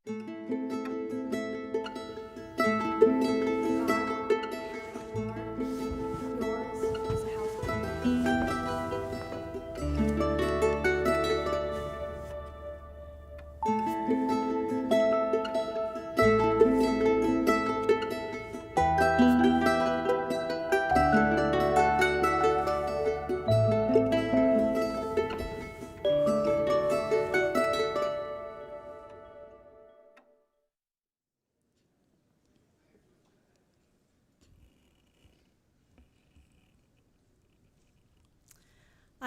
I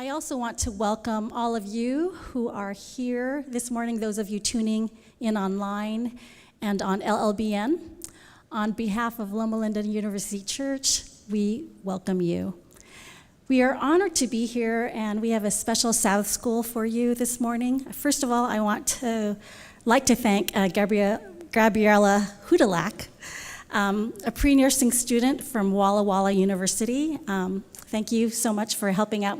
also want to welcome all of you who are here this morning, those of you tuning in online and on LLBN. On behalf of Loma University Church, we welcome you. We are honored to be here, and we have a special Sabbath School for you this morning. First of all, I like to thank Gabriella Hudalak, a pre-nursing student from Walla Walla University. Thank you so much for helping out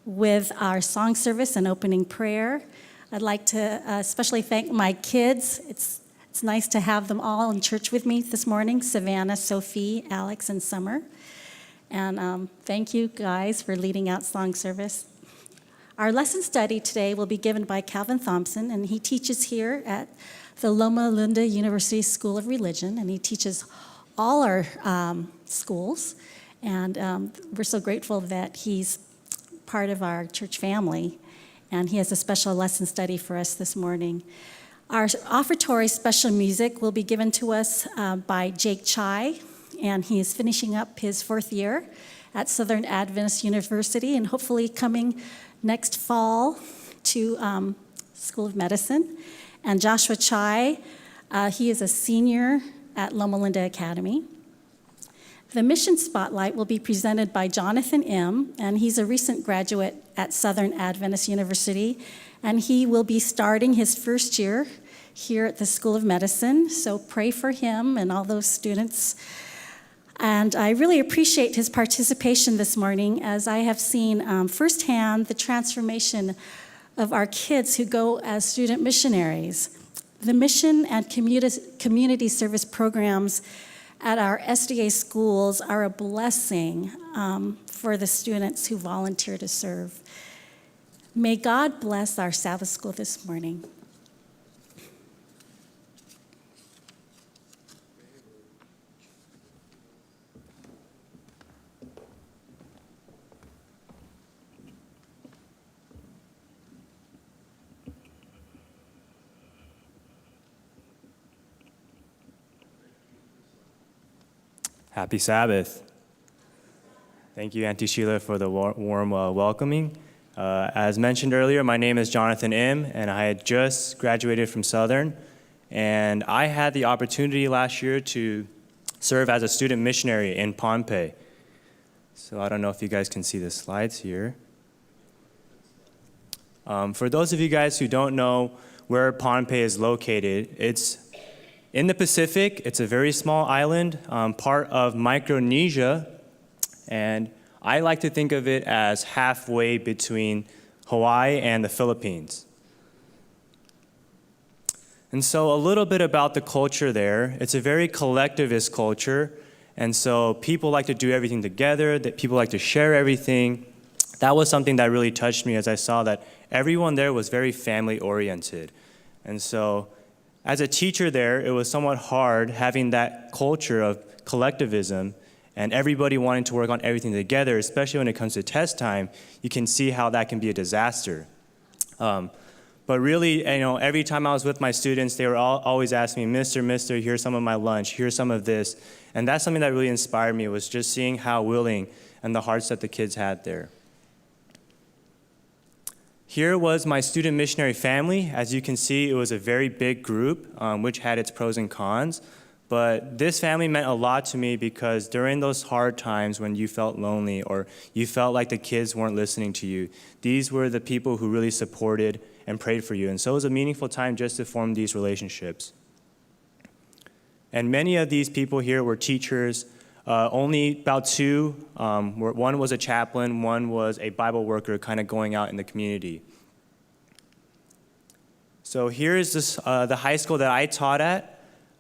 with our song service and opening prayer. I'd like to especially thank my kids. It's nice to have them all in church with me this morning, Savannah, Sophie, Alex, and Summer. And thank you guys for leading out song service. Our lesson study today will be given by Calvin Thompson, and he teaches here at the Loma University School of Religion, and he teaches all our schools. And we're so grateful that he's part of our church family, and he has a special lesson study for us this morning. Our offertory special music will be given to us by Jake Chai, and he is finishing up his 4th year at Southern Adventist University, and hopefully coming next fall to School of Medicine. And Joshua Chai, he is a senior at Loma Linda Academy. The Mission Spotlight will be presented by Jonathan M., and he's a recent graduate at Southern Adventist University, and he will be starting his 1st year here at the School of Medicine, so pray for him and all those students. And I really appreciate his participation this morning, as I have seen firsthand the transformation of our kids who go as student missionaries. The mission and community service programs at our SDA schools are a blessing for the students who volunteer to serve. May God bless our Sabbath School this morning. Happy Sabbath. Thank you, Auntie Sheila, for the warm welcoming. As mentioned earlier, my name is Jonathan M., and I had just graduated from Southern. And I had the opportunity last year to serve as a student missionary in Pohnpei. So I don't know if you guys can see the slides here. For those of you guys who don't know where Pohnpei is located, it's in the Pacific. It's a very small island, part of Micronesia, and I like to think of it as halfway between Hawaii and the Philippines. And so a little bit about the culture there. It's a very collectivist culture, and so people like to do everything together, that people like to share everything. That was something that really touched me, as I saw that everyone there was very family-oriented. And so as a teacher there, it was somewhat hard having that culture of collectivism and everybody wanting to work on everything together, especially when it comes to test time. You can see how that can be a disaster. But really, every time I was with my students, they were always asking me, Mister, here's some of my lunch, here's some of this. And that's something that really inspired me, was just seeing how willing and the hearts that the kids had there. Here was my student missionary family. As you can see, it was a very big group, which had its pros and cons. But this family meant a lot to me because during those hard times when you felt lonely or you felt like the kids weren't listening to you, these were the people who really supported and prayed for you. And so it was a meaningful time just to form these relationships. And many of these people here were teachers. Only about 2, one was a chaplain, one was a Bible worker kind of going out in the community. So here is the high school that I taught at.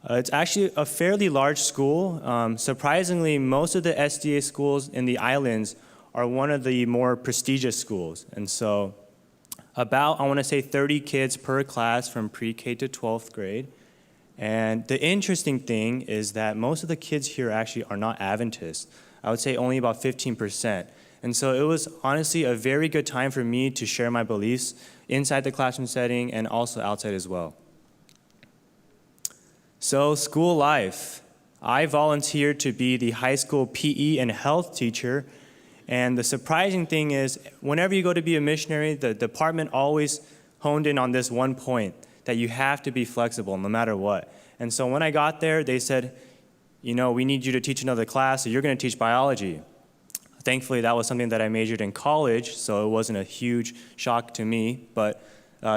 It's actually a fairly large school. Surprisingly, most of the SDA schools in the islands are one of the more prestigious schools. And so about, I want to say, 30 kids per class from pre-K to 12th grade. And the interesting thing is that most of the kids here actually are not Adventists. I would say only about 15%. And so it was honestly a very good time for me to share my beliefs inside the classroom setting and also outside as well. So school life. I volunteered to be the high school PE and health teacher. And the surprising thing is, whenever you go to be a missionary, the department always honed in on this one point, that you have to be flexible no matter what. And so when I got there, they said, we need you to teach another class, so you're going to teach biology. Thankfully, that was something that I majored in college, so it wasn't a huge shock to me, but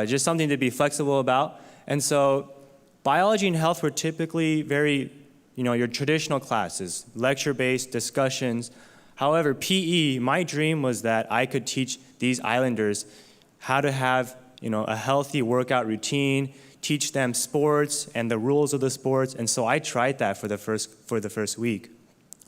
just something to be flexible about. And so biology and health were typically very, your traditional classes, lecture-based discussions. However, PE, my dream was that I could teach these islanders how to have, a healthy workout routine, teach them sports and the rules of the sports. And so I tried that for the first week.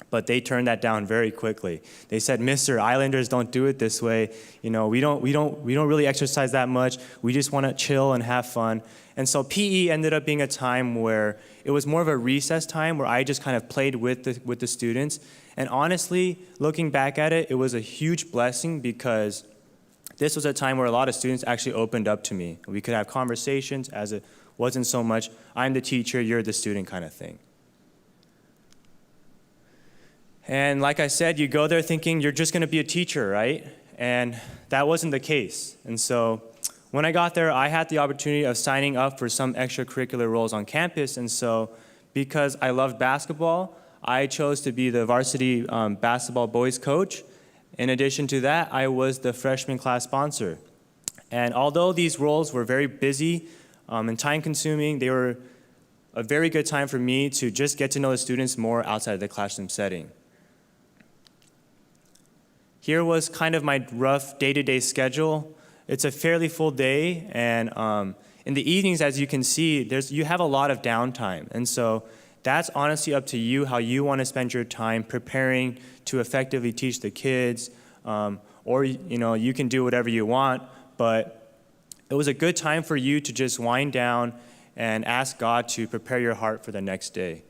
But they turned that down very quickly. They said, "Mr. Islanders don't do it this way. We don't really exercise that much. We just want to chill and have fun." And so PE ended up being a time where it was more of a recess time where I just kind of played with the students. And honestly, looking back at it, it was a huge blessing because this was a time where a lot of students actually opened up to me. We could have conversations as it wasn't so much, I'm the teacher, you're the student kind of thing. And like I said, you go there thinking you're just going to be a teacher, right? And that wasn't the case. And so when I got there, I had the opportunity of signing up for some extracurricular roles on campus. And so because I loved basketball, I chose to be the varsity basketball boys coach. In addition to that, I was the freshman class sponsor. And although these roles were very busy and time-consuming, they were a very good time for me to just get to know the students more outside of the classroom setting. Here was kind of my rough day-to-day schedule. It's a fairly full day, and in the evenings, as you can see, you have a lot of downtime. And so that's honestly up to you, how you want to spend your time preparing to effectively teach the kids, or you can do whatever you want, but it was a good time for you to just wind down and ask God to prepare your heart for the next day.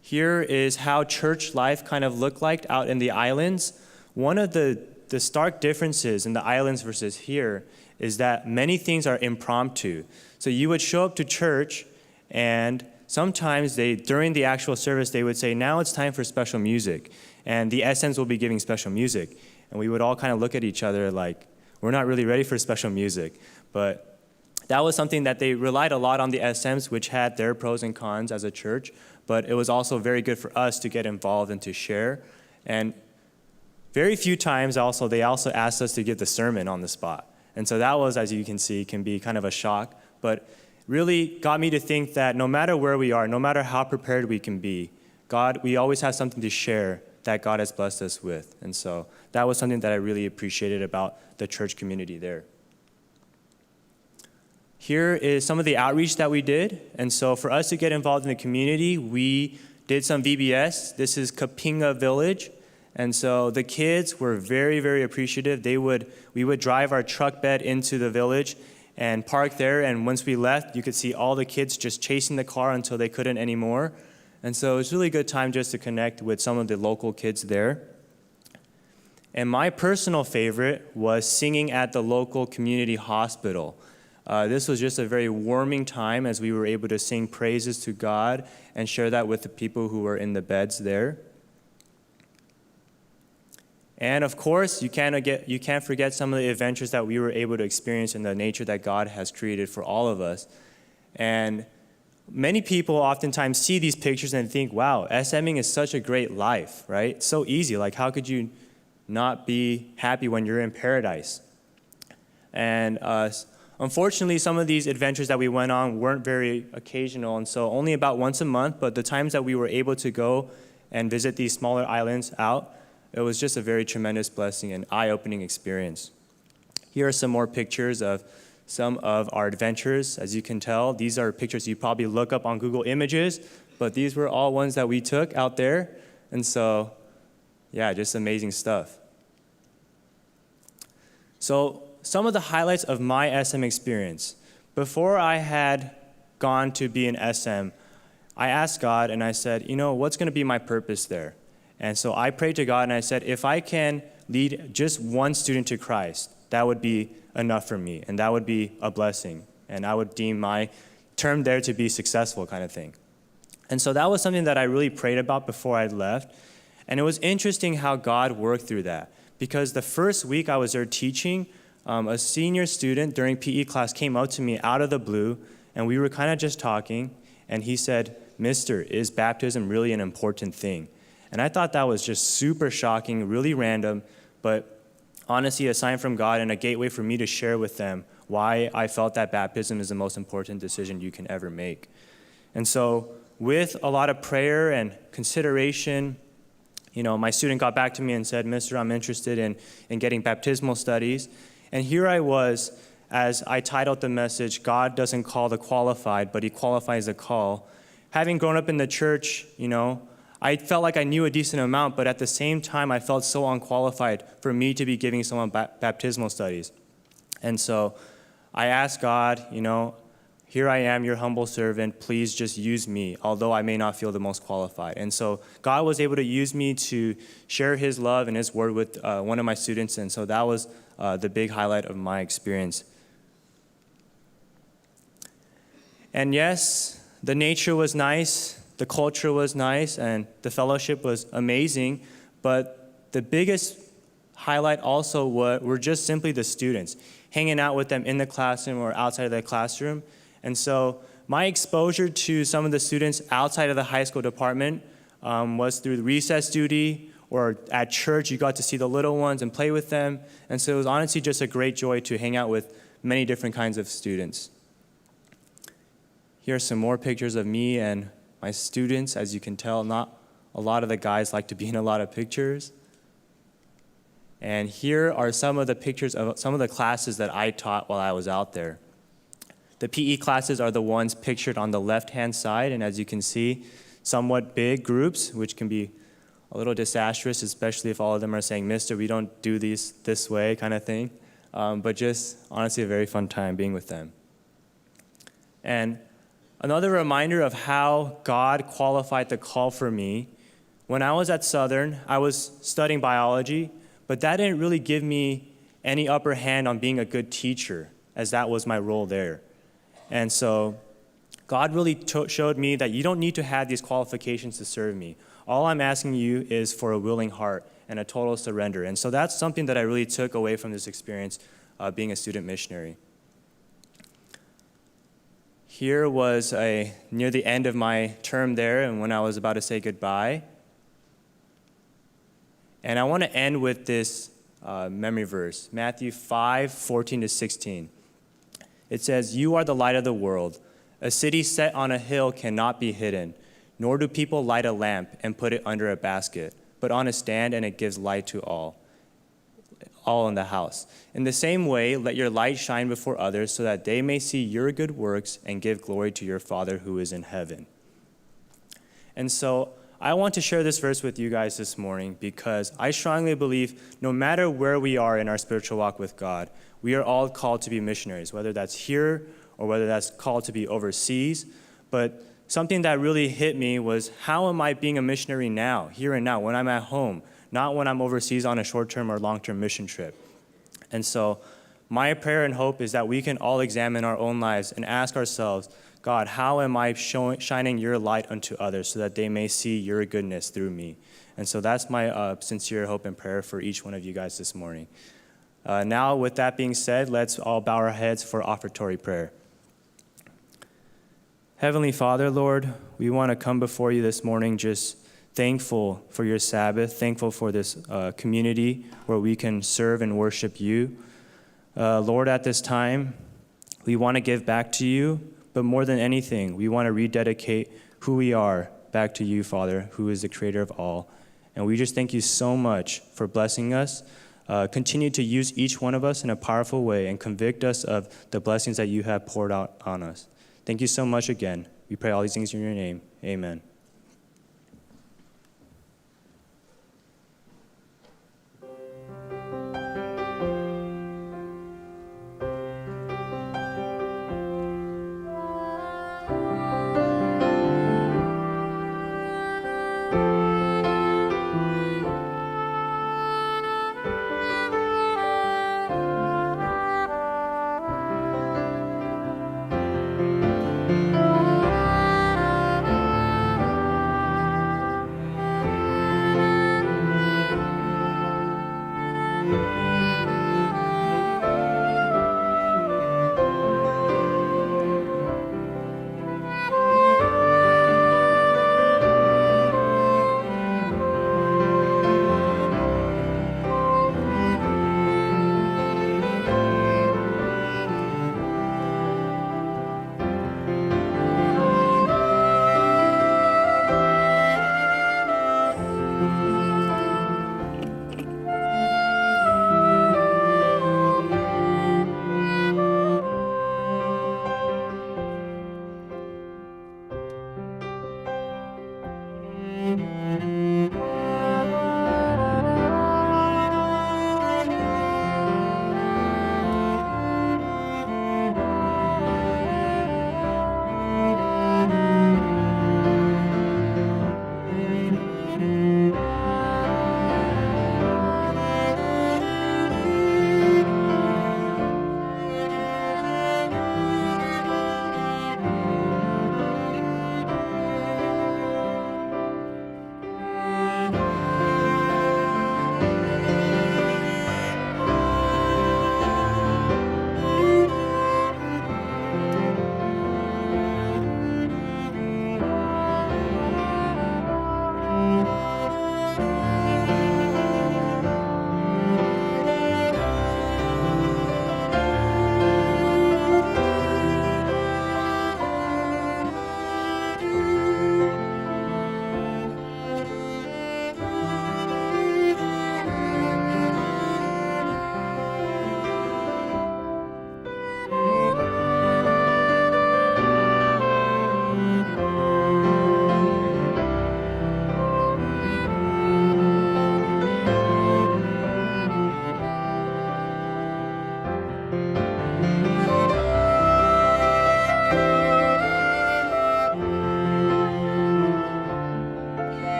Here is how church life kind of looked like out in the islands. One of the stark differences in the islands versus here is that many things are impromptu. So you would show up to church, and sometimes during the actual service, they would say, now it's time for special music. And the SMs will be giving special music. And we would all kind of look at each other like, we're not really ready for special music. But that was something that they relied a lot on the SMs, which had their pros and cons as a church. But it was also very good for us to get involved and to share. And very few times they also asked us to give the sermon on the spot. And so that was, as you can see, can be kind of a shock. But really got me to think that no matter where we are, no matter how prepared we can be, we always have something to share that God has blessed us with. And so that was something that I really appreciated about the church community there. Here is some of the outreach that we did. And so for us to get involved in the community, we did some VBS. This is Kapinga Village. And so the kids were very, very appreciative. We would drive our truck bed into the village and park there. And once we left, you could see all the kids just chasing the car until they couldn't anymore. And so it was really a good time just to connect with some of the local kids there. And my personal favorite was singing at the local community hospital. This was just a very warming time as we were able to sing praises to God and share that with the people who were in the beds there. And of course, you can't forget some of the adventures that we were able to experience in the nature that God has created for all of us. And many people oftentimes see these pictures and think, wow, SMing is such a great life, right? It's so easy. Like, how could you not be happy when you're in paradise? And unfortunately, some of these adventures that we went on weren't very occasional, and so only about once a month, but the times that we were able to go and visit these smaller islands out, it was just a very tremendous blessing and eye-opening experience. Here are some more pictures of some of our adventures. As you can tell, these are pictures you probably look up on Google Images, but these were all ones that we took out there. And so, yeah, just amazing stuff. So some of the highlights of my SM experience. Before I had gone to be an SM, I asked God and I said, what's going to be my purpose there? And so I prayed to God and I said, if I can lead just one student to Christ, that would be enough for me, and that would be a blessing, and I would deem my term there to be successful kind of thing. And so that was something that I really prayed about before I left, and it was interesting how God worked through that, because the first week I was there teaching, a senior student during PE class came up to me out of the blue, and we were kind of just talking, and he said, "Mister, is baptism really an important thing?" And I thought that was just super shocking, really random, but honestly a sign from God and a gateway for me to share with them why I felt that baptism is the most important decision you can ever make. And so with a lot of prayer and consideration, my student got back to me and said, "Mister, I'm interested in getting baptismal studies." And here I was, as I titled the message, "God doesn't call the qualified, but he qualifies the call." Having grown up in the church, I felt like I knew a decent amount, but at the same time, I felt so unqualified for me to be giving someone baptismal studies. And so I asked God, here I am, your humble servant, please just use me, although I may not feel the most qualified. And so God was able to use me to share his love and his word with one of my students, and so that was the big highlight of my experience. And yes, the nature was nice. The culture was nice, and the fellowship was amazing, but the biggest highlight also were just simply the students, hanging out with them in the classroom or outside of the classroom. And so my exposure to some of the students outside of the high school department was through the recess duty, or at church you got to see the little ones and play with them. And so it was honestly just a great joy to hang out with many different kinds of students. Here are some more pictures of me and my students. As you can tell, not a lot of the guys like to be in a lot of pictures. And here are some of the pictures of some of the classes that I taught while I was out there. The PE classes are the ones pictured on the left-hand side, and as you can see, somewhat big groups, which can be a little disastrous, especially if all of them are saying, "Mister, we don't do these this way," kind of thing. But just honestly a very fun time being with them. And another reminder of how God qualified the call for me. When I was at Southern, I was studying biology, but that didn't really give me any upper hand on being a good teacher, as that was my role there. And so God really showed me that you don't need to have these qualifications to serve me. All I'm asking you is for a willing heart and a total surrender. And so that's something that I really took away from this experience being a student missionary. Here was near the end of my term there, and when I was about to say goodbye. And I want to end with this memory verse, Matthew 5:14-16. It says, "You are the light of the world. A city set on a hill cannot be hidden, nor do people light a lamp and put it under a basket, but on a stand, and it gives light to all in the house. In the same way, let your light shine before others so that they may see your good works and give glory to your Father who is in heaven." And so I want to share this verse with you guys this morning because I strongly believe no matter where we are in our spiritual walk with God, we are all called to be missionaries, whether that's here or whether that's called to be overseas. But something that really hit me was, how am I being a missionary now, here and now, when I'm at home, not when I'm overseas on a short-term or long-term mission trip? And so my prayer and hope is that we can all examine our own lives and ask ourselves, God, how am I shining your light unto others so that they may see your goodness through me? And so that's my sincere hope and prayer for each one of you guys this morning. Now, with that being said, let's all bow our heads for offertory prayer. Heavenly Father, Lord, we want to come before you this morning just thankful for your Sabbath, thankful for this community where we can serve and worship you. Lord, at this time, we want to give back to you, but more than anything, we want to rededicate who we are back to you, Father, who is the creator of all. And we just thank you so much for blessing us continue to use each one of us in a powerful way and convict us of the blessings that you have poured out on us. Thank you so much again. We pray all these things in your name. Amen.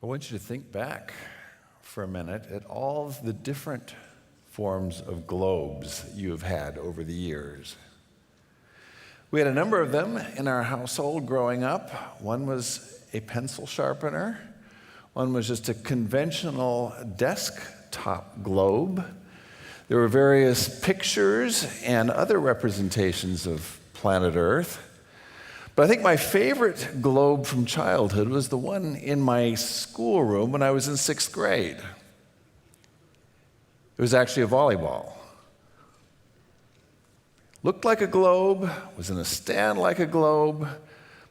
I want you to think back for a minute at all the different forms of globes you have had over the years. We had a number of them in our household growing up. One was a pencil sharpener. One was just a conventional desktop globe. There were various pictures and other representations of planet Earth. But I think my favorite globe from childhood was the one in my schoolroom when I was in 6th grade. It was actually a volleyball. Looked like a globe, was in a stand like a globe,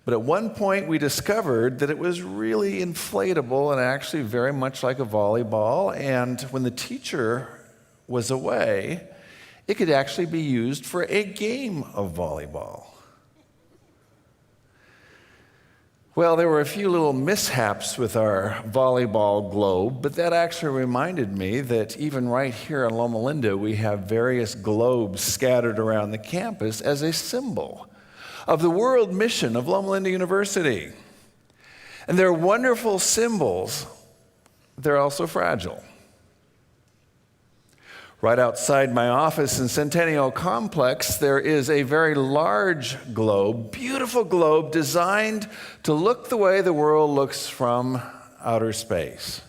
but at one point we discovered that it was really inflatable and actually very much like a volleyball, and when the teacher was away, it could actually be used for a game of volleyball. Well, there were a few little mishaps with our volleyball globe, but that actually reminded me that even right here in Loma Linda, we have various globes scattered around the campus as a symbol of the world mission of Loma Linda University. And they're wonderful symbols. They're also fragile. Right outside my office in Centennial Complex, there is a very large globe, beautiful globe designed to look the way the world looks from outer space.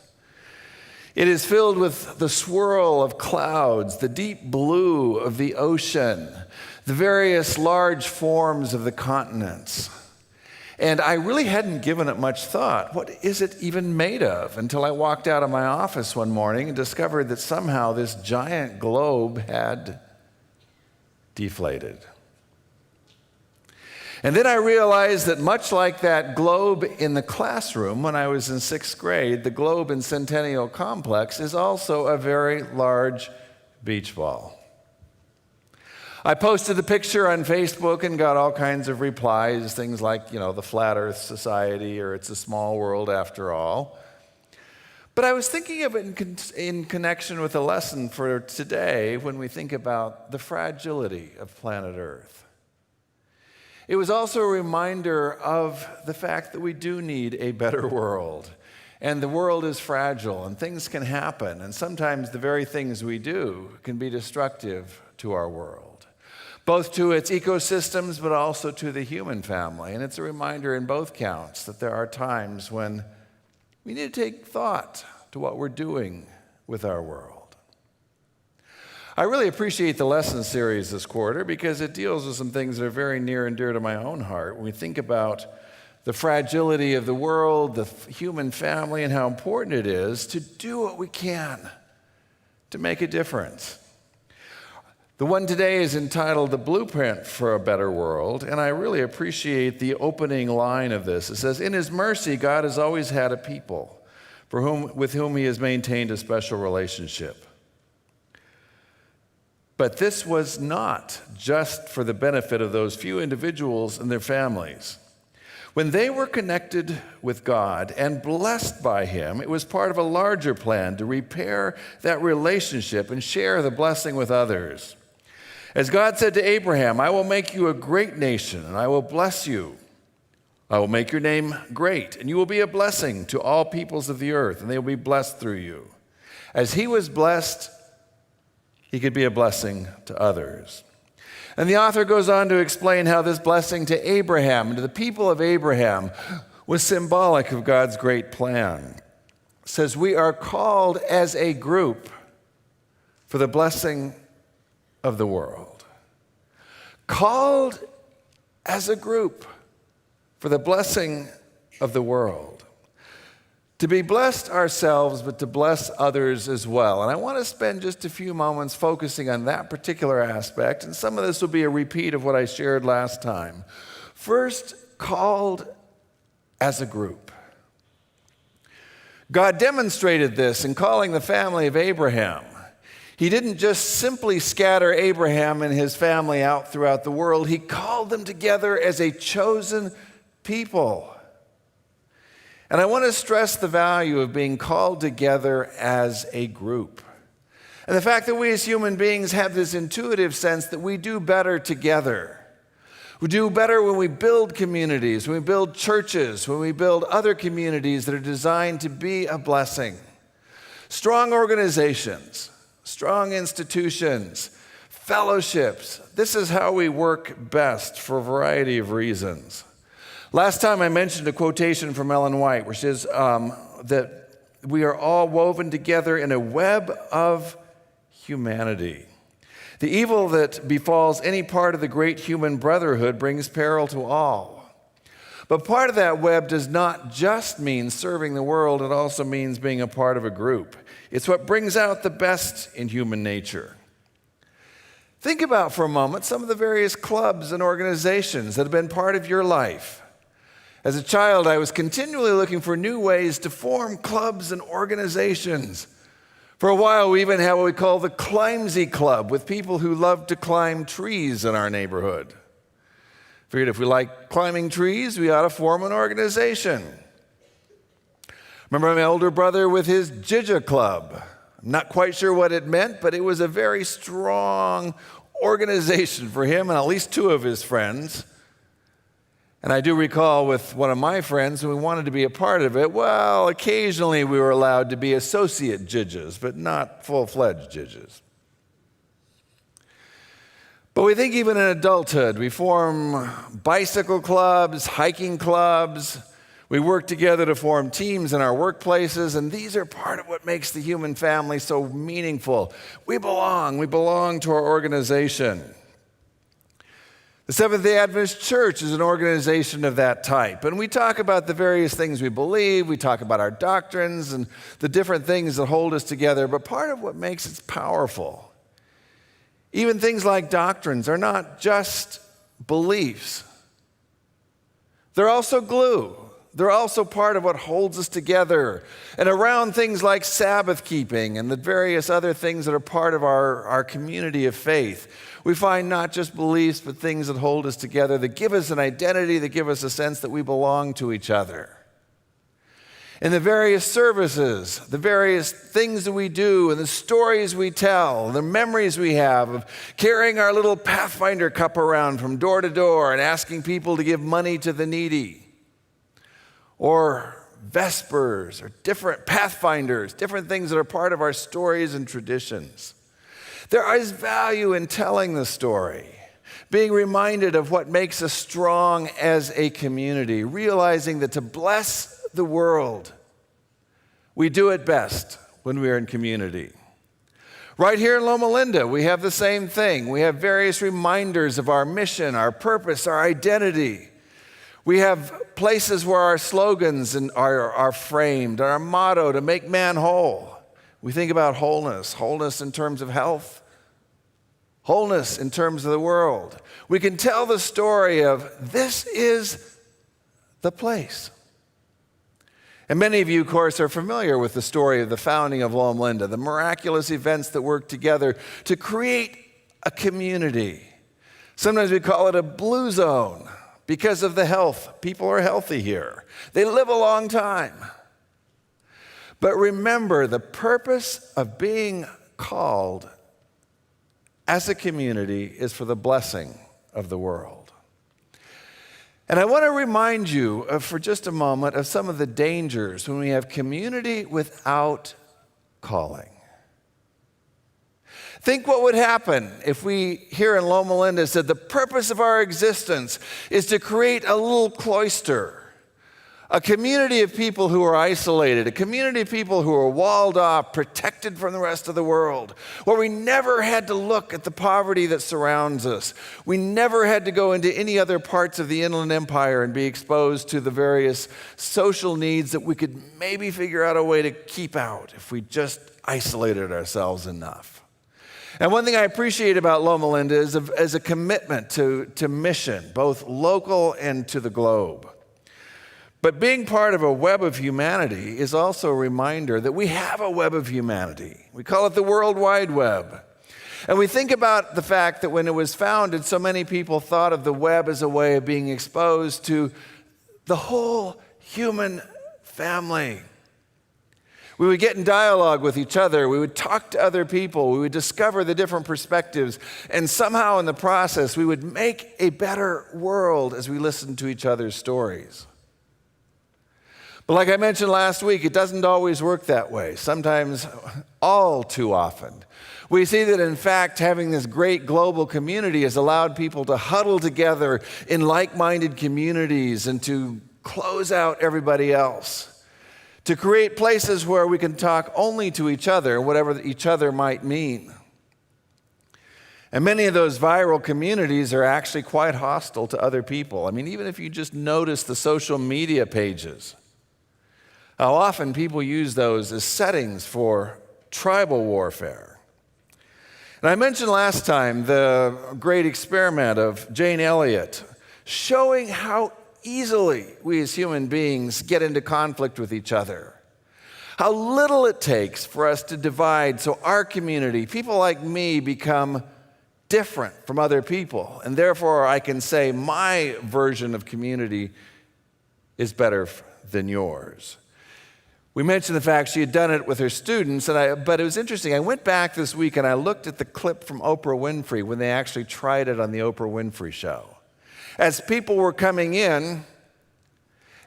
It is filled with the swirl of clouds, the deep blue of the ocean, the various large forms of the continents. And I really hadn't given it much thought. What is it even made of? Until I walked out of my office one morning and discovered that somehow this giant globe had deflated. And then I realized that much like that globe in the classroom when I was in 6th grade, the globe in Centennial Complex is also a very large beach ball. I posted the picture on Facebook and got all kinds of replies, things like, the Flat Earth Society or it's a small world after all. But I was thinking of it in connection with a lesson for today when we think about the fragility of planet Earth. It was also a reminder of the fact that we do need a better world. And the world is fragile and things can happen. And sometimes the very things we do can be destructive to our world, both to its ecosystems, but also to the human family. And it's a reminder in both counts that there are times when we need to take thought to what we're doing with our world. I really appreciate the lesson series this quarter because it deals with some things that are very near and dear to my own heart. When we think about the fragility of the world, the human family, and how important it is to do what we can to make a difference. The one today is entitled The Blueprint for a Better World, and I really appreciate the opening line of this. It says, "In His mercy, God has always had a people with whom He has maintained a special relationship. But this was not just for the benefit of those few individuals and their families. When they were connected with God and blessed by Him, it was part of a larger plan to repair that relationship and share the blessing with others. As God said to Abraham, I will make you a great nation, and I will bless you. I will make your name great, and you will be a blessing to all peoples of the earth, and they will be blessed through you. As he was blessed, he could be a blessing to others." And the author goes on to explain how this blessing to Abraham and to the people of Abraham was symbolic of God's great plan. It says, "We are called as a group for the blessing of the world." Called as a group for the blessing of the world. To be blessed ourselves, but to bless others as well. And I want to spend just a few moments focusing on that particular aspect, and some of this will be a repeat of what I shared last time. First, called as a group. God demonstrated this in calling the family of Abraham. He didn't just simply scatter Abraham and his family out throughout the world. He called them together as a chosen people. And I want to stress the value of being called together as a group. And the fact that we as human beings have this intuitive sense that we do better together. We do better when we build communities, when we build churches, when we build other communities that are designed to be a blessing. Strong organizations, strong institutions, fellowships. This is how we work best for a variety of reasons. Last time I mentioned a quotation from Ellen White, which is that we are all woven together in a web of humanity. The evil that befalls any part of the great human brotherhood brings peril to all. But part of that web does not just mean serving the world, it also means being a part of a group. It's what brings out the best in human nature. Think about for a moment some of the various clubs and organizations that have been part of your life. As a child, I was continually looking for new ways to form clubs and organizations. For a while, we even had what we call the Climsy Club, with people who loved to climb trees in our neighborhood. Figured if we like climbing trees, we ought to form an organization. Remember my older brother with his Jija Club. I'm not quite sure what it meant, but it was a very strong organization for him and at least two of his friends. And I do recall with one of my friends, when we wanted to be a part of it, well, occasionally we were allowed to be associate Jijas, but not full-fledged Jijas. But we think even in adulthood, we form bicycle clubs, hiking clubs. We work together to form teams in our workplaces, and these are part of what makes the human family so meaningful. We belong to our organization. The Seventh-day Adventist Church is an organization of that type, and we talk about the various things we believe, we talk about our doctrines and the different things that hold us together, but part of what makes it powerful, even things like doctrines, are not just beliefs. They're also glue. They're also part of what holds us together. And around things like Sabbath keeping and the various other things that are part of our community of faith, we find not just beliefs, but things that hold us together, that give us an identity, that give us a sense that we belong to each other. In the various services, the various things that we do, and the stories we tell, the memories we have of carrying our little Pathfinder cup around from door to door and asking people to give money to the needy. Or Vespers, or different Pathfinders, different things that are part of our stories and traditions. There is value in telling the story, being reminded of what makes us strong as a community, realizing that to bless the world, we do it best when we are in community. Right here in Loma Linda, we have the same thing. We have various reminders of our mission, our purpose, our identity. We have places where our slogans are framed, our motto to make man whole. We think about wholeness in terms of health, wholeness in terms of the world. We can tell the story of this is the place. And many of you, of course, are familiar with the story of the founding of Loma Linda, the miraculous events that work together to create a community. Sometimes we call it a blue zone. Because of the health. People are healthy here. They live a long time. But remember, the purpose of being called as a community is for the blessing of the world. And I want to remind you for just a moment of some of the dangers when we have community without calling. Think what would happen if we here in Loma Linda said the purpose of our existence is to create a little cloister, a community of people who are isolated, a community of people who are walled off, protected from the rest of the world, where we never had to look at the poverty that surrounds us. We never had to go into any other parts of the Inland Empire and be exposed to the various social needs that we could maybe figure out a way to keep out if we just isolated ourselves enough. And one thing I appreciate about Loma Linda is a commitment to mission, both local and to the globe. But being part of a web of humanity is also a reminder that we have a web of humanity. We call it the World Wide Web. And we think about the fact that when it was founded, so many people thought of the web as a way of being exposed to the whole human family. We would get in dialogue with each other. We would talk to other people. We would discover the different perspectives. And somehow in the process, we would make a better world as we listened to each other's stories. But like I mentioned last week, it doesn't always work that way. Sometimes, all too often. We see that, in fact, having this great global community has allowed people to huddle together in like-minded communities and to close out everybody else. To create places where we can talk only to each other, whatever each other might mean. And many of those viral communities are actually quite hostile to other people. I mean, even if you just notice the social media pages, how often people use those as settings for tribal warfare. And I mentioned last time the great experiment of Jane Elliott showing how easily we as human beings get into conflict with each other. How little it takes for us to divide so our community, people like me, become different from other people. And therefore, I can say my version of community is better than yours. We mentioned the fact she had done it with her students, but it was interesting. I went back this week and I looked at the clip from Oprah Winfrey when they actually tried it on the Oprah Winfrey Show. As people were coming in,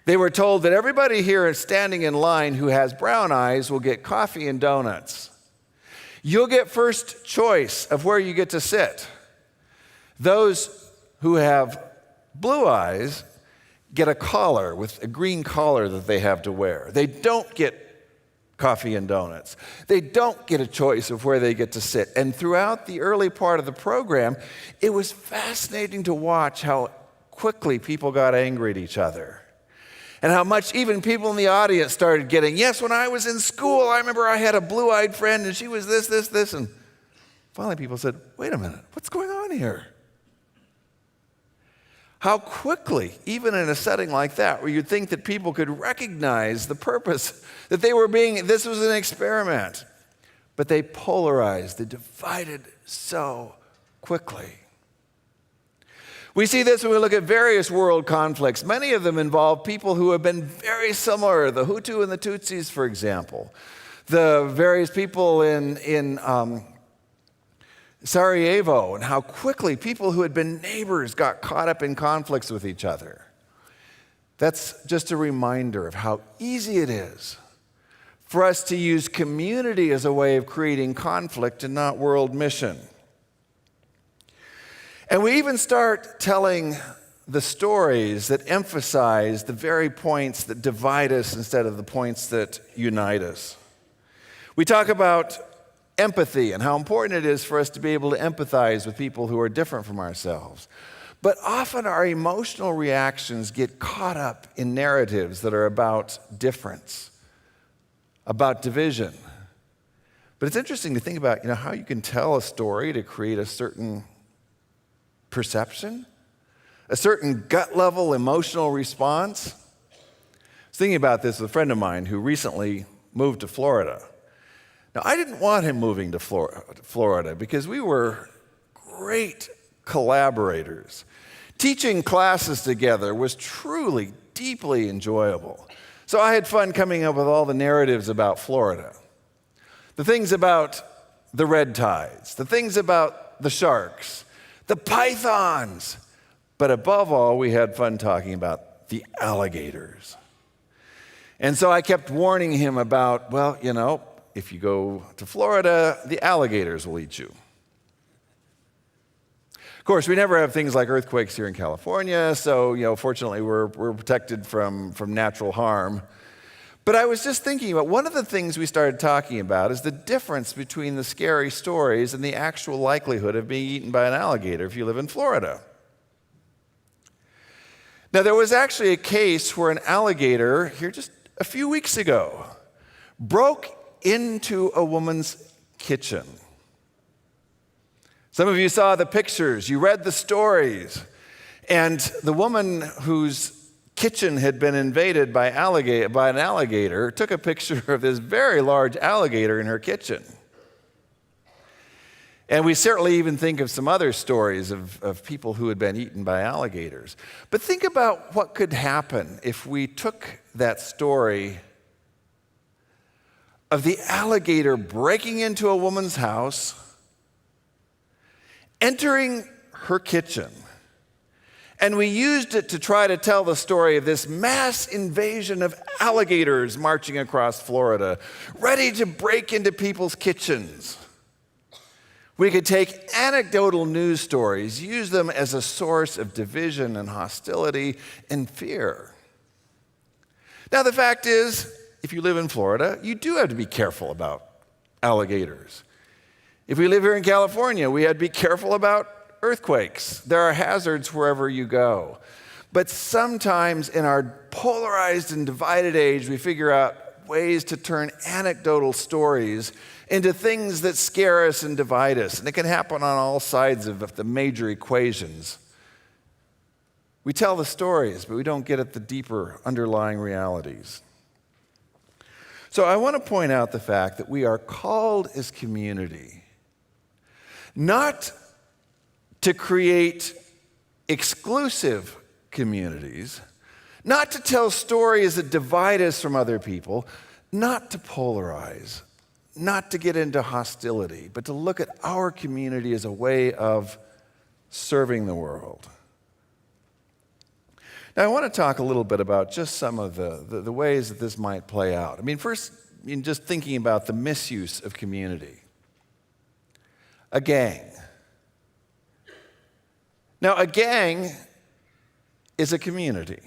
they were told that everybody here is standing in line who has brown eyes will get coffee and donuts. You'll get first choice of where you get to sit. Those who have blue eyes get a collar with a green collar that they have to wear. They don't get coffee and donuts. They don't get a choice of where they get to sit. And throughout the early part of the program, it was fascinating to watch how quickly people got angry at each other. And how much even people in the audience started getting, yes, when I was in school, I remember I had a blue-eyed friend and she was this. And finally people said, wait a minute, what's going on here? How quickly, even in a setting like that, where you'd think that people could recognize the purpose, that this was an experiment. But they polarized, they divided so quickly. We see this when we look at various world conflicts. Many of them involve people who have been very similar, the Hutu and the Tutsis, for example. The various people in Sarajevo, and how quickly people who had been neighbors got caught up in conflicts with each other. That's just a reminder of how easy it is for us to use community as a way of creating conflict and not world mission. And we even start telling the stories that emphasize the very points that divide us instead of the points that unite us. We talk about empathy and how important it is for us to be able to empathize with people who are different from ourselves. But often our emotional reactions get caught up in narratives that are about difference, about division. But it's interesting to think about, how you can tell a story to create a certain perception, a certain gut-level emotional response. I was thinking about this with a friend of mine who recently moved to Florida. Now, I didn't want him moving to Florida because we were great collaborators. Teaching classes together was truly, deeply enjoyable. So I had fun coming up with all the narratives about Florida. The things about the red tides, the things about the sharks, the pythons. But above all, we had fun talking about the alligators. And so I kept warning him about, if you go to Florida, the alligators will eat you. Of course, we never have things like earthquakes here in California, so fortunately we're protected from natural harm. But I was just thinking about one of the things we started talking about is the difference between the scary stories and the actual likelihood of being eaten by an alligator if you live in Florida. Now, there was actually a case where an alligator, here just a few weeks ago, broke into a woman's kitchen. Some of you saw the pictures, you read the stories, and the woman whose kitchen had been invaded by an alligator took a picture of this very large alligator in her kitchen. And we certainly even think of some other stories of people who had been eaten by alligators. But think about what could happen if we took that story of the alligator breaking into a woman's house, entering her kitchen, and we used it to try to tell the story of this mass invasion of alligators marching across Florida, ready to break into people's kitchens. We could take anecdotal news stories, use them as a source of division and hostility and fear. Now, the fact is, if you live in Florida, you do have to be careful about alligators. If we live here in California, we had to be careful about earthquakes. There are hazards wherever you go. But sometimes in our polarized and divided age, we figure out ways to turn anecdotal stories into things that scare us and divide us. And it can happen on all sides of the major equations. We tell the stories, but we don't get at the deeper underlying realities. So I want to point out the fact that we are called as community not to create exclusive communities, not to tell stories that divide us from other people, not to polarize, not to get into hostility, but to look at our community as a way of serving the world. Now, I want to talk a little bit about just some of the ways that this might play out. I mean, first, in just thinking about the misuse of community. A gang. Now, a gang is a community.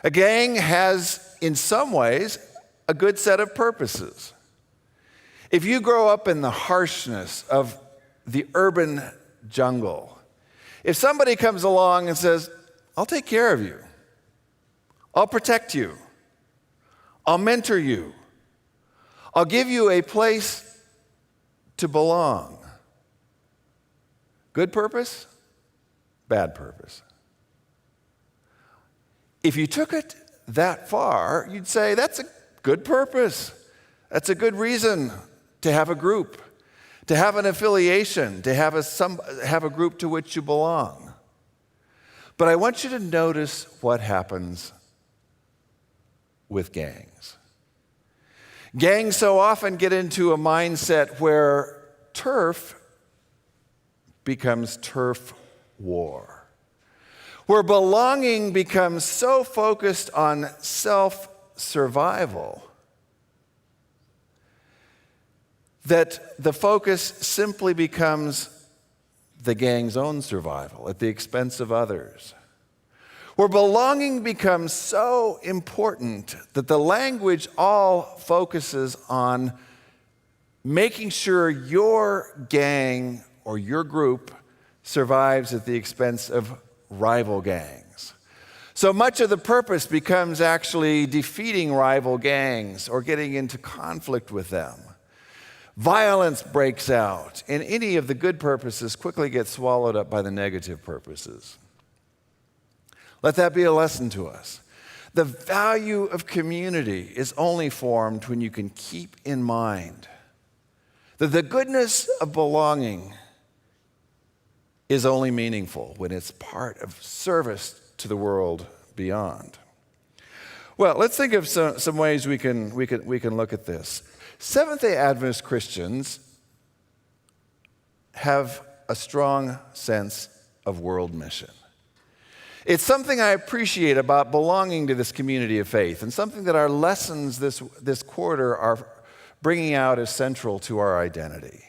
A gang has, in some ways, a good set of purposes. If you grow up in the harshness of the urban jungle, if somebody comes along and says, I'll take care of you, I'll protect you, I'll mentor you, I'll give you a place to belong. Good purpose, bad purpose. If you took it that far, you'd say that's a good purpose. That's a good reason to have a group, to have an affiliation, to have a group to which you belong. But I want you to notice what happens with gangs. Gangs so often get into a mindset where turf becomes turf war, where belonging becomes so focused on self-survival that the focus simply becomes the gang's own survival at the expense of others. Where belonging becomes so important that the language all focuses on making sure your gang or your group survives at the expense of rival gangs. So much of the purpose becomes actually defeating rival gangs or getting into conflict with them. Violence breaks out, and any of the good purposes quickly get swallowed up by the negative purposes. Let that be a lesson to us. The value of community is only formed when you can keep in mind that the goodness of belonging is only meaningful when it's part of service to the world beyond. Well, let's think of some ways we can look at this. Seventh-day Adventist Christians have a strong sense of world mission. It's something I appreciate about belonging to this community of faith, and something that our lessons this quarter are bringing out as central to our identity.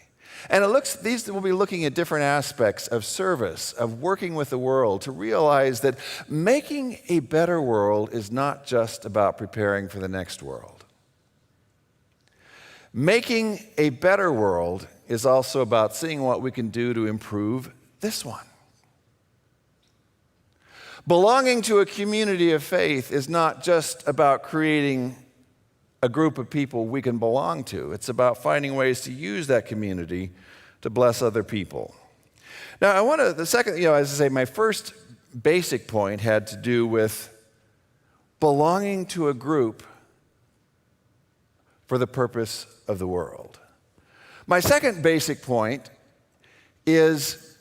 And these will be looking at different aspects of service, of working with the world, to realize that making a better world is not just about preparing for the next world. Making a better world is also about seeing what we can do to improve this one. Belonging to a community of faith is not just about creating a group of people we can belong to. It's about finding ways to use that community to bless other people. Now, my first basic point had to do with belonging to a group for the purpose of the world. My second basic point is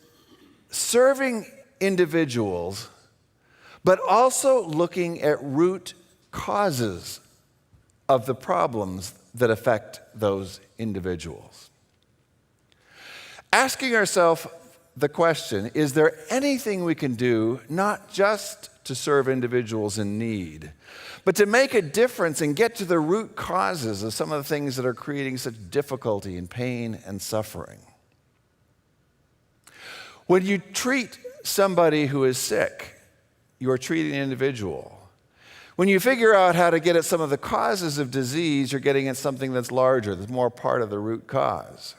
serving individuals, but also looking at root causes of the problems that affect those individuals. Asking ourselves the question, is there anything we can do not just to serve individuals in need, but to make a difference and get to the root causes of some of the things that are creating such difficulty and pain and suffering? When you treat somebody who is sick, you are treating an individual. When you figure out how to get at some of the causes of disease, you're getting at something that's larger, that's more part of the root cause.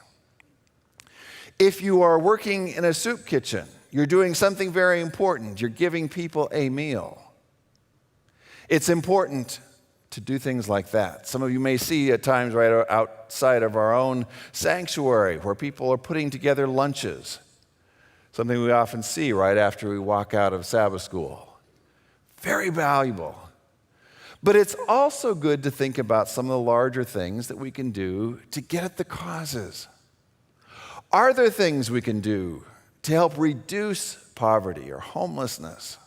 If you are working in a soup kitchen, you're doing something very important. You're giving people a meal. It's important to do things like that. Some of you may see at times right outside of our own sanctuary where people are putting together lunches, something we often see right after we walk out of Sabbath School. Very valuable. But it's also good to think about some of the larger things that we can do to get at the causes. Are there things we can do to help reduce poverty or homelessness?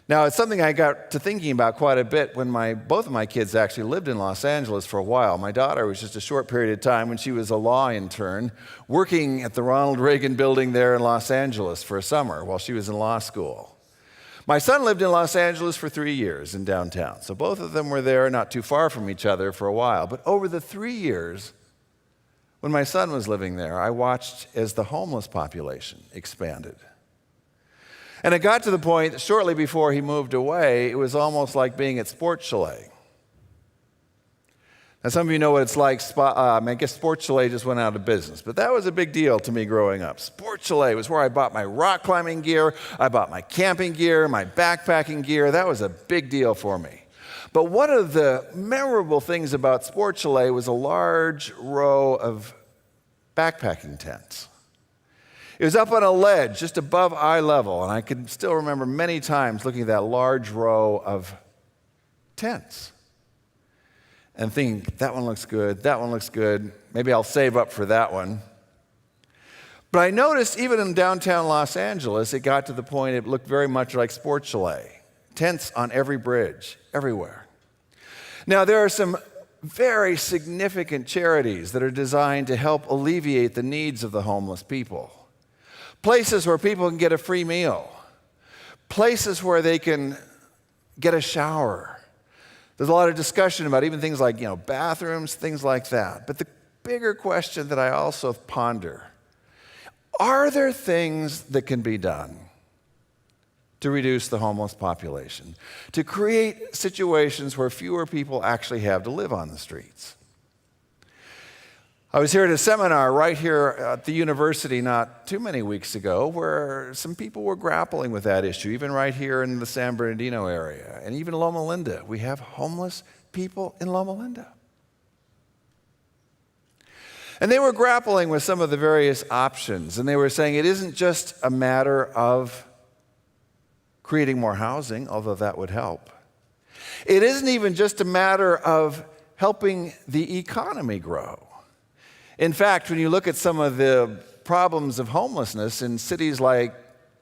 Now, it's something I got to thinking about quite a bit when both of my kids actually lived in Los Angeles for a while. My daughter was just a short period of time when she was a law intern working at the Ronald Reagan building there in Los Angeles for a summer while she was in law school. My son lived in Los Angeles for 3 years in downtown. So both of them were there not too far from each other for a while. But over the 3 years, when my son was living there, I watched as the homeless population expanded. And it got to the point that shortly before he moved away, it was almost like being at Sports Chalet. Now, some of you know what it's like. I guess Sports Chalet just went out of business, but that was a big deal to me growing up. Sports Chalet was where I bought my rock climbing gear, I bought my camping gear, my backpacking gear. That was a big deal for me. But one of the memorable things about Sports Chalet was a large row of backpacking tents. It was up on a ledge just above eye level, and I can still remember many times looking at that large row of tents and thinking, that one looks good, that one looks good, maybe I'll save up for that one. But I noticed even in downtown Los Angeles, it got to the point it looked very much like Sports Chalet. Tents on every bridge, everywhere. Now, there are some very significant charities that are designed to help alleviate the needs of the homeless people. Places where people can get a free meal. Places where they can get a shower. There's a lot of discussion about even things like, bathrooms, things like that. But the bigger question that I also ponder, are there things that can be done to reduce the homeless population, to create situations where fewer people actually have to live on the streets? I was here at a seminar right here at the university not too many weeks ago where some people were grappling with that issue, even right here in the San Bernardino area, and even Loma Linda. We have homeless people in Loma Linda. And they were grappling with some of the various options, and they were saying it isn't just a matter of creating more housing, although that would help. It isn't even just a matter of helping the economy grow. In fact, when you look at some of the problems of homelessness in cities like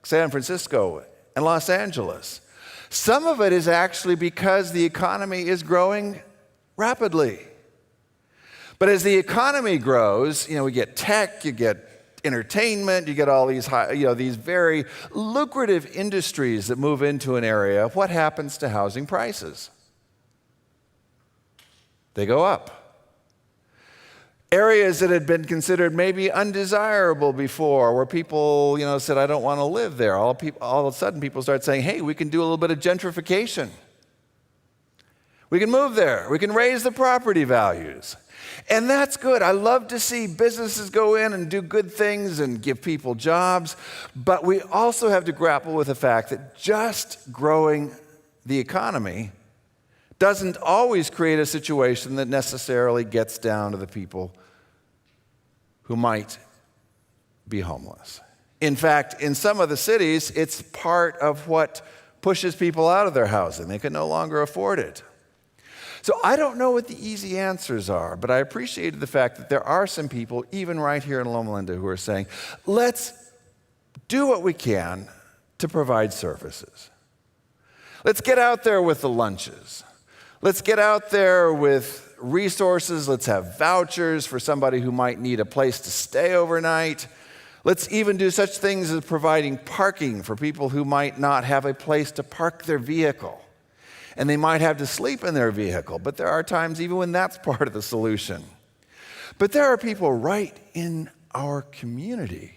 San Francisco and Los Angeles, some of it is actually because the economy is growing rapidly. But as the economy grows, we get tech, you get entertainment, you get all these these very lucrative industries that move into an area. What happens to housing prices? They go up. Areas that had been considered maybe undesirable before, where people, said, I don't want to live there. All of a sudden, people start saying, hey, we can do a little bit of gentrification. We can move there. We can raise the property values. And that's good. I love to see businesses go in and do good things and give people jobs. But we also have to grapple with the fact that just growing the economy doesn't always create a situation that necessarily gets down to the people who might be homeless. In fact, in some of the cities, it's part of what pushes people out of their housing. They can no longer afford it. So I don't know what the easy answers are, but I appreciated the fact that there are some people, even right here in Loma Linda, who are saying, let's do what we can to provide services. Let's get out there with the lunches. Let's get out there with resources. Let's have vouchers for somebody who might need a place to stay overnight. Let's even do such things as providing parking for people who might not have a place to park their vehicle. And they might have to sleep in their vehicle, but there are times even when that's part of the solution. But there are people right in our community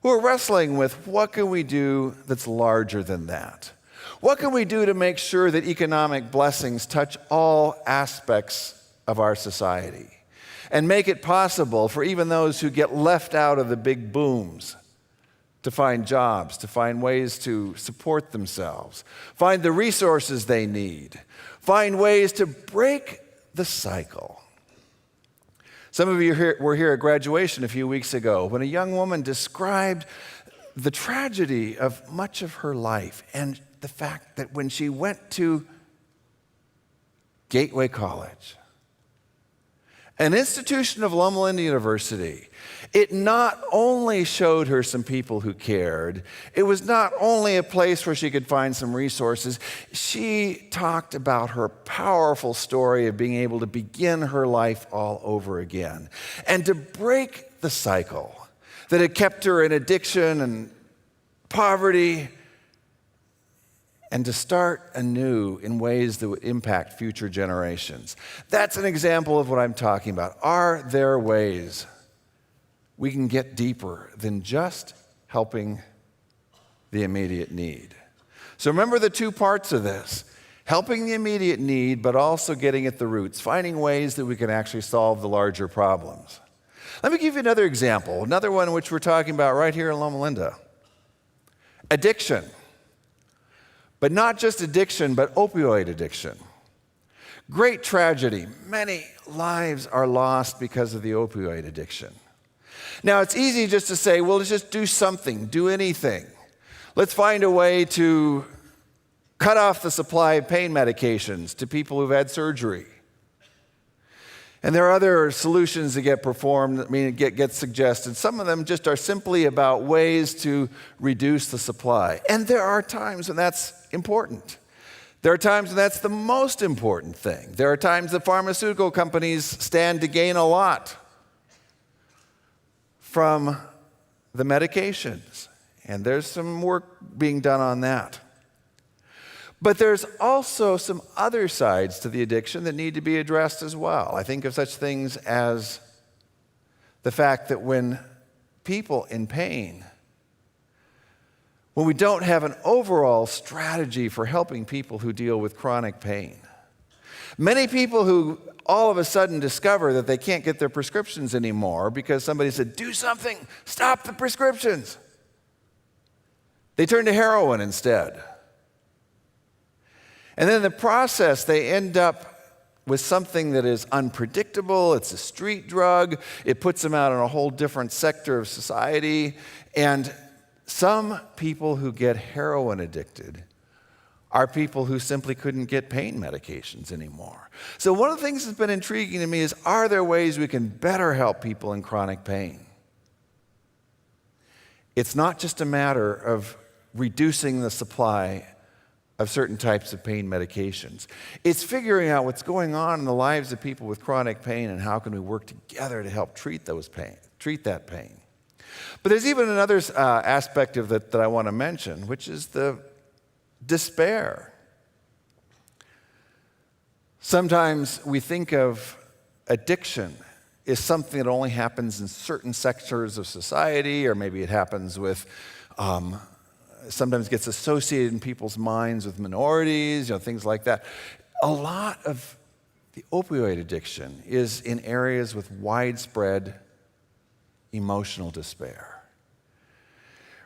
who are wrestling with what can we do that's larger than that? What can we do to make sure that economic blessings touch all aspects of our society? and make it possible for even those who get left out of the big booms to find jobs, to find ways to support themselves, find the resources they need, find ways to break the cycle. Some of you were here at graduation a few weeks ago when a young woman described the tragedy of much of her life and the fact that when she went to Gateway College, an institution of Loma Linda University, it not only showed her some people who cared, it was not only a place where she could find some resources, she talked about her powerful story of being able to begin her life all over again and to break the cycle that had kept her in addiction and poverty, and to start anew in ways that would impact future generations. That's an example of what I'm talking about. Are there ways we can get deeper than just helping the immediate need? So remember the two parts of this: helping the immediate need, but also getting at the roots, finding ways that we can actually solve the larger problems. Let me give you another example, another one which we're talking about right here in Loma Linda. Addiction. But not just addiction, but opioid addiction. Great tragedy. Many lives are lost because of the opioid addiction. Now, it's easy just to say, well, let's just do something, do anything. Let's find a way to cut off the supply of pain medications to people who've had surgery. And there are other solutions that get suggested. Some of them just are simply about ways to reduce the supply. And there are times when that's important. There are times when that's the most important thing. There are times that pharmaceutical companies stand to gain a lot from the medications. And there's some work being done on that. But there's also some other sides to the addiction that need to be addressed as well. I think of such things as the fact that when people in pain, when we don't have an overall strategy for helping people who deal with chronic pain, many people who all of a sudden discover that they can't get their prescriptions anymore because somebody said, do something, stop the prescriptions. They turn to heroin instead. And then in the process, they end up with something that is unpredictable. It's a street drug. It puts them out in a whole different sector of society. And some people who get heroin addicted are people who simply couldn't get pain medications anymore. So one of the things that's been intriguing to me is, are there ways we can better help people in chronic pain? It's not just a matter of reducing the supply of certain types of pain medications. It's figuring out what's going on in the lives of people with chronic pain and how can we work together to help treat that pain. But there's even another aspect of that I want to mention, which is the despair. Sometimes we think of addiction as something that only happens in certain sectors of society, or maybe it happens with sometimes gets associated in people's minds with minorities, things like that. A lot of the opioid addiction is in areas with widespread emotional despair.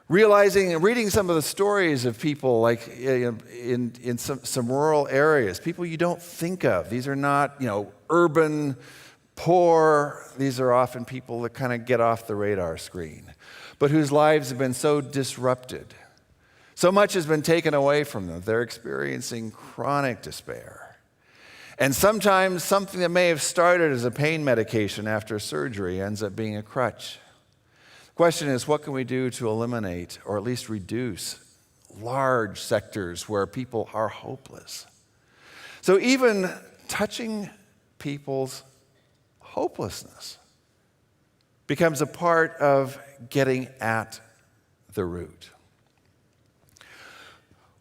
Realizing and reading some of the stories of people like in some rural areas, people you don't think of. These are not, urban, poor. These are often people that kind of get off the radar screen, but whose lives have been so disrupted. So much has been taken away from them. They're experiencing chronic despair. And sometimes something that may have started as a pain medication after surgery ends up being a crutch. The question is, what can we do to eliminate or at least reduce large sectors where people are hopeless? So even touching people's hopelessness becomes a part of getting at the root.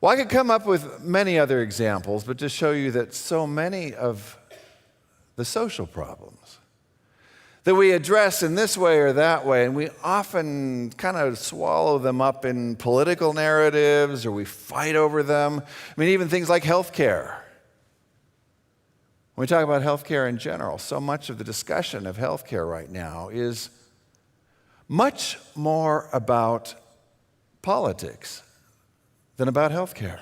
Well, I could come up with many other examples, but to show you that so many of the social problems that we address in this way or that way, and we often kind of swallow them up in political narratives or we fight over them. I mean, even things like health care. When we talk about healthcare in general, so much of the discussion of healthcare right now is much more about politics than about healthcare.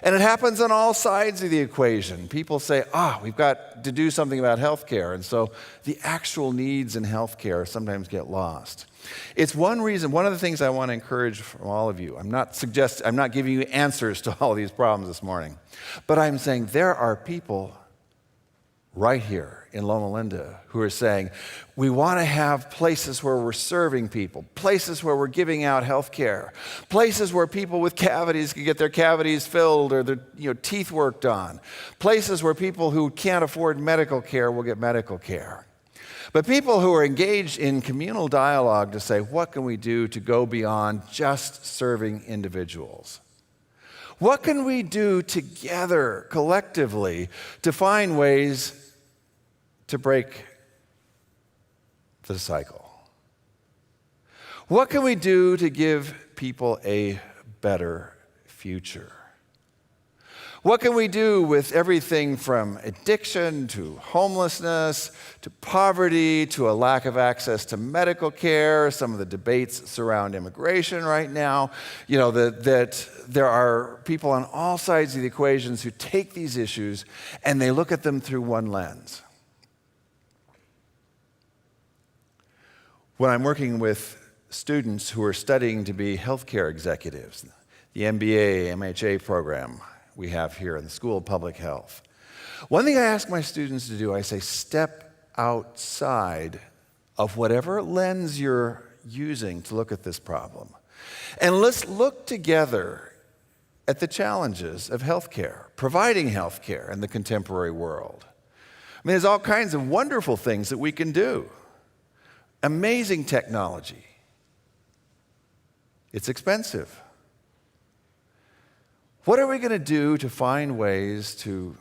And it happens on all sides of the equation. People say, we've got to do something about healthcare. And so the actual needs in healthcare sometimes get lost. It's one reason, one of the things I want to encourage from all of you. I'm not giving you answers to all these problems this morning. But I'm saying there are people right here in Loma Linda who are saying, we want to have places where we're serving people, places where we're giving out health care, places where people with cavities can get their cavities filled or their teeth worked on, places where people who can't afford medical care will get medical care. But people who are engaged in communal dialogue to say, what can we do to go beyond just serving individuals? What can we do together, collectively, to find ways to break the cycle? What can we do to give people a better future? What can we do with everything from addiction to homelessness to poverty to a lack of access to medical care, some of the debates surround immigration right now, that there are people on all sides of the equations who take these issues and they look at them through one lens. When I'm working with students who are studying to be healthcare executives, the MBA, MHA program we have here in the School of Public Health, one thing I ask my students to do, I say, step outside of whatever lens you're using to look at this problem. And let's look together at the challenges of healthcare, providing healthcare in the contemporary world. I mean, there's all kinds of wonderful things that we can do. Amazing technology. It's expensive. What are we going to do to find ways to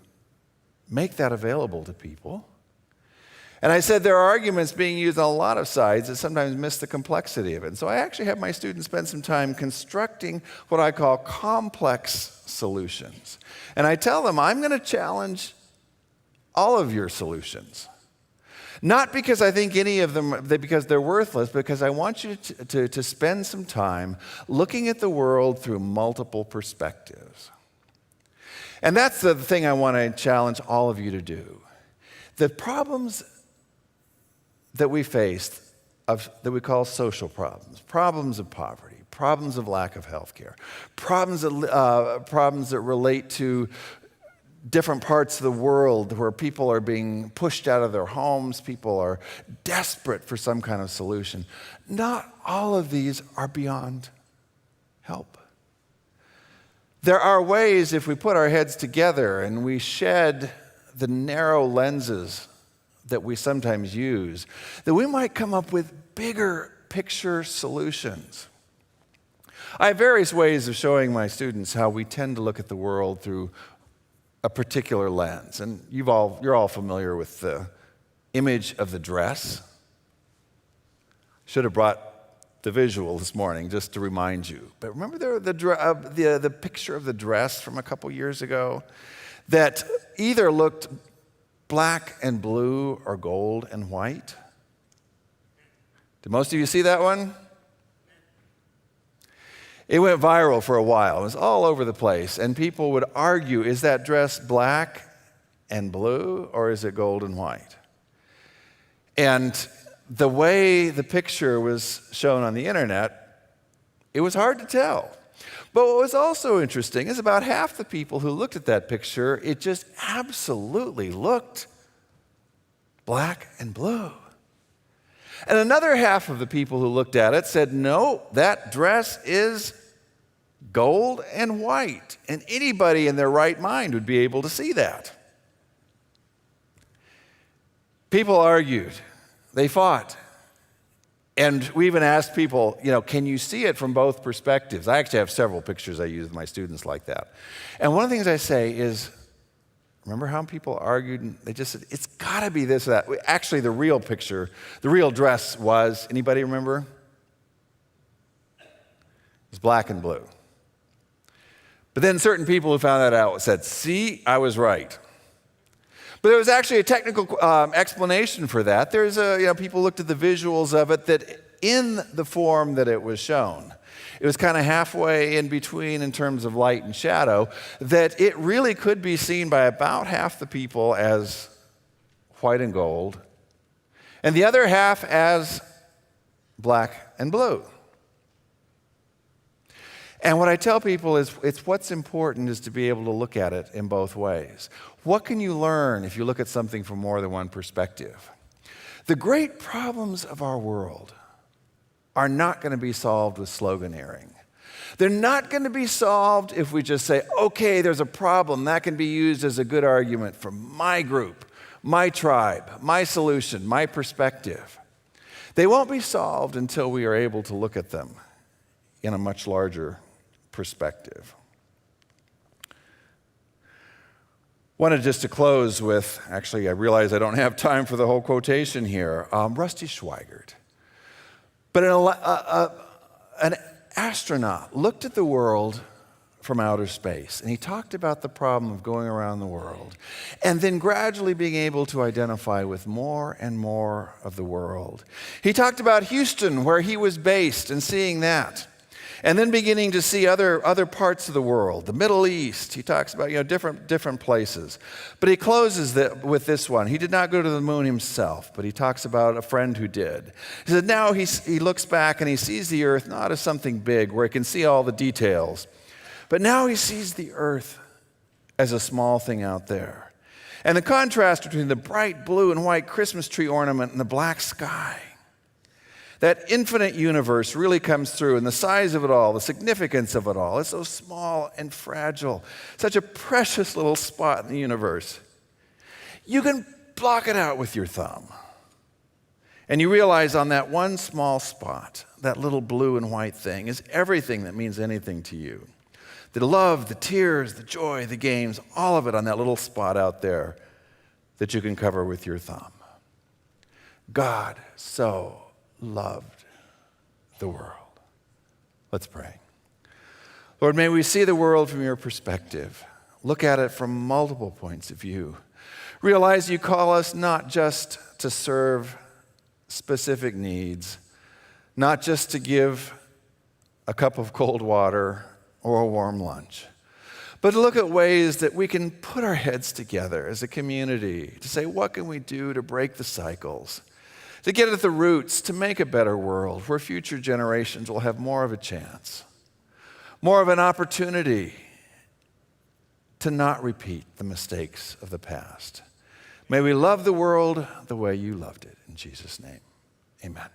make that available to people? And I said there are arguments being used on a lot of sides that sometimes miss the complexity of it. And so I actually have my students spend some time constructing what I call complex solutions. And I tell them, I'm going to challenge all of your solutions. Not because I think any of them, because they're worthless, because I want you to spend some time looking at the world through multiple perspectives. And that's the thing I want to challenge all of you to do. The problems that we face, that we call social problems, problems of poverty, problems of lack of health care, problems that relate to different parts of the world where people are being pushed out of their homes, people are desperate for some kind of solution. Not all of these are beyond help. There are ways, if we put our heads together and we shed the narrow lenses that we sometimes use, that we might come up with bigger picture solutions. I have various ways of showing my students how we tend to look at the world through a particular lens. And you're all familiar with the image of the dress. Should have brought the visual this morning just to remind you. But remember the picture of the dress from a couple years ago that either looked black and blue or gold and white? Did most of you see that one? It went viral for a while. It was all over the place. And people would argue, is that dress black and blue or is it gold and white? And the way the picture was shown on the internet, it was hard to tell. But what was also interesting is about half the people who looked at that picture, it just absolutely looked black and blue. And another half of the people who looked at it said, no, that dress is gold and white. And anybody in their right mind would be able to see that. People argued. They fought. And we even asked people, can you see it from both perspectives? I actually have several pictures I use with my students like that. And one of the things I say is, remember how people argued and they just said, it's got to be this or that. Actually, the real picture, the real dress was, anybody remember? It was black and blue. But then certain people who found that out said, see, I was right. But there was actually a technical explanation for that. People looked at the visuals of it, that in the form that it was shown, it was kind of halfway in between in terms of light and shadow, that it really could be seen by about half the people as white and gold, and the other half as black and blue. And what I tell people is what's important is to be able to look at it in both ways. What can you learn if you look at something from more than one perspective? The great problems of our world are not going to be solved with sloganeering. They're not going to be solved if we just say, okay, there's a problem. That can be used as a good argument for my group, my tribe, my solution, my perspective. They won't be solved until we are able to look at them in a much larger perspective. Wanted just to close with, actually, I realize I don't have time for the whole quotation here, Rusty Schweigert. But an astronaut looked at the world from outer space, and he talked about the problem of going around the world and then gradually being able to identify with more and more of the world. He talked about Houston, where he was based, and seeing that. And then beginning to see other parts of the world, the Middle East. He talks about different places. But he closes with this one. He did not go to the moon himself, but he talks about a friend who did. He said now he looks back and he sees the earth not as something big where he can see all the details, but now he sees the earth as a small thing out there. And the contrast between the bright blue and white Christmas tree ornament and the black sky, that infinite universe really comes through, and the size of it all, the significance of it all. It's so small and fragile, such a precious little spot in the universe. You can block it out with your thumb. And you realize on that one small spot, that little blue and white thing is everything that means anything to you. The love, the tears, the joy, the games, all of it on that little spot out there that you can cover with your thumb. God so loved the world. Let's pray. Lord, may we see the world from your perspective. Look at it from multiple points of view. Realize you call us not just to serve specific needs, not just to give a cup of cold water or a warm lunch, but to look at ways that we can put our heads together as a community to say, what can we do to break the cycles, to get at the roots, to make a better world where future generations will have more of a chance, more of an opportunity to not repeat the mistakes of the past. May we love the world the way you loved it. In Jesus' name, amen.